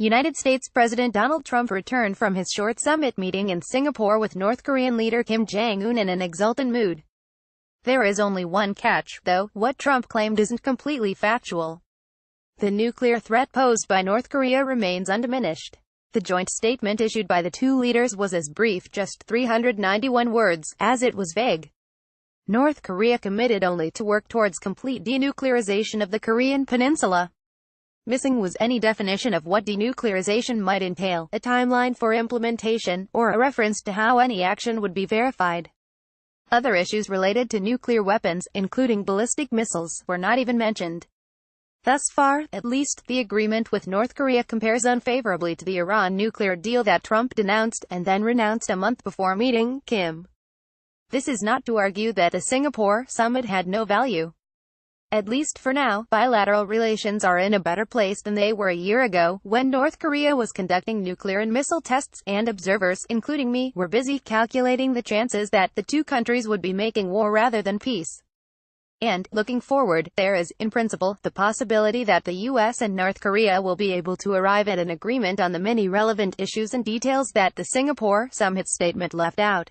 United States President Donald Trump returned from his short summit meeting in Singapore with North Korean leader Kim Jong-un in an exultant mood. There is only one catch, though: what Trump claimed isn't completely factual. The nuclear threat posed by North Korea remains undiminished. The joint statement issued by the two leaders was as brief, just 391 words, as it was vague. North Korea committed only to work towards complete denuclearization of the Korean peninsula. Missing was any definition of what denuclearization might entail, a timeline for implementation, or a reference to how any action would be verified. Other issues related to nuclear weapons, including ballistic missiles, were not even mentioned. Thus far, at least, the agreement with North Korea compares unfavorably to the Iran nuclear deal that Trump denounced, and then renounced a month before meeting Kim. This is not to argue that the Singapore summit had no value. At least for now, bilateral relations are in a better place than they were a year ago, when North Korea was conducting nuclear and missile tests, and observers, including me, were busy calculating the chances that the two countries would be making war rather than peace. And, looking forward, there is, in principle, the possibility that the U.S. and North Korea will be able to arrive at an agreement on the many relevant issues and details that the Singapore summit statement left out.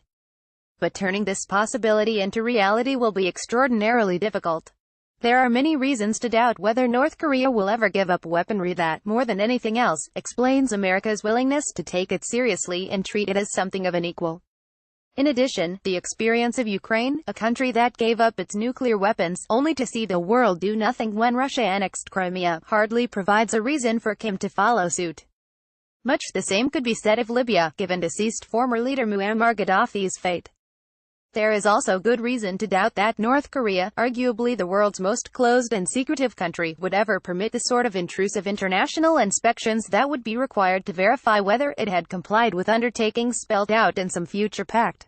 But turning this possibility into reality will be extraordinarily difficult. There are many reasons to doubt whether North Korea will ever give up weaponry that, more than anything else, explains America's willingness to take it seriously and treat it as something of an equal. In addition, the experience of Ukraine, a country that gave up its nuclear weapons, only to see the world do nothing when Russia annexed Crimea, hardly provides a reason for Kim to follow suit. Much the same could be said of Libya, given deceased former leader Muammar Gaddafi's fate. There is also good reason to doubt that North Korea, arguably the world's most closed and secretive country, would ever permit the sort of intrusive international inspections that would be required to verify whether it had complied with undertakings spelled out in some future pact.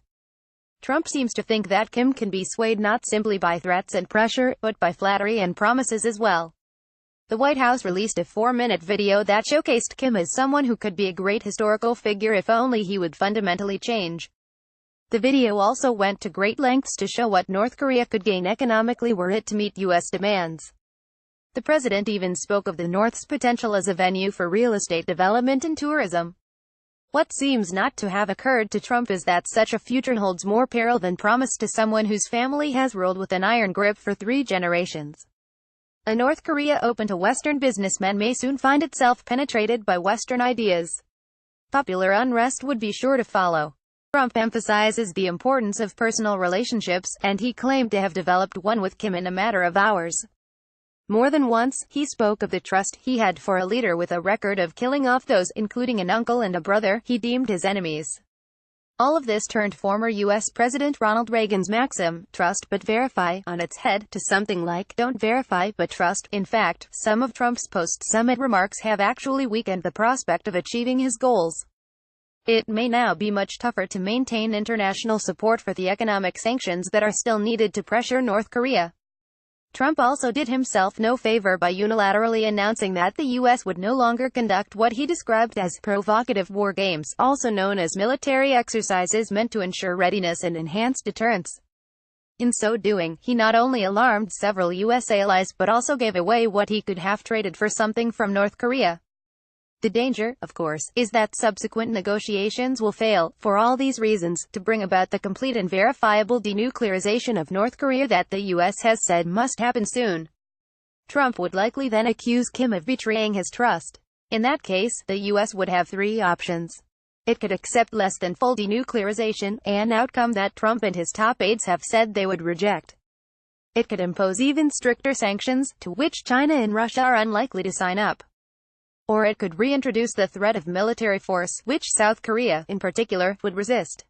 Trump seems to think that Kim can be swayed not simply by threats and pressure, but by flattery and promises as well. The White House released a 4-minute video that showcased Kim as someone who could be a great historical figure if only he would fundamentally change. The video also went to great lengths to show what North Korea could gain economically were it to meet U.S. demands. The president even spoke of the North's potential as a venue for real estate development and tourism. What seems not to have occurred to Trump is that such a future holds more peril than promise to someone whose family has ruled with an iron grip for 3 generations. A North Korea open to Western businessmen may soon find itself penetrated by Western ideas. Popular unrest would be sure to follow. Trump emphasizes the importance of personal relationships, and he claimed to have developed one with Kim in a matter of hours. More than once, he spoke of the trust he had for a leader with a record of killing off those, including an uncle and a brother, he deemed his enemies. All of this turned former U.S. President Ronald Reagan's maxim, "trust but verify," on its head, to something like, "don't verify but trust." In fact, some of Trump's post-summit remarks have actually weakened the prospect of achieving his goals. It may now be much tougher to maintain international support for the economic sanctions that are still needed to pressure North Korea. Trump also did himself no favor by unilaterally announcing that the U.S. would no longer conduct what he described as provocative war games, also known as military exercises meant to ensure readiness and enhance deterrence. In so doing, he not only alarmed several U.S. allies but also gave away what he could have traded for something from North Korea. The danger, of course, is that subsequent negotiations will fail, for all these reasons, to bring about the complete and verifiable denuclearization of North Korea that the U.S. has said must happen soon. Trump would likely then accuse Kim of betraying his trust. In that case, the U.S. would have 3 options. It could accept less than full denuclearization, an outcome that Trump and his top aides have said they would reject. It could impose even stricter sanctions, to which China and Russia are unlikely to sign up. Or it could reintroduce the threat of military force, which South Korea, in particular, would resist.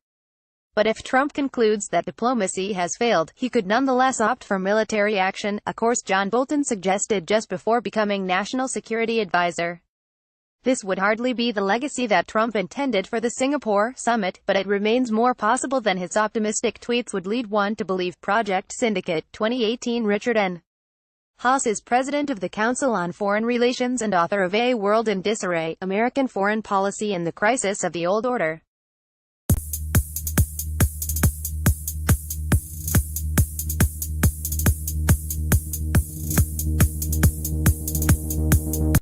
But if Trump concludes that diplomacy has failed, he could nonetheless opt for military action, a course John Bolton suggested just before becoming National Security Advisor. This would hardly be the legacy that Trump intended for the Singapore summit, but it remains more possible than his optimistic tweets would lead one to believe. Project Syndicate, 2018. Richard N. Haas is president of the Council on Foreign Relations and author of A World in Disarray, American Foreign Policy and the Crisis of the Old Order.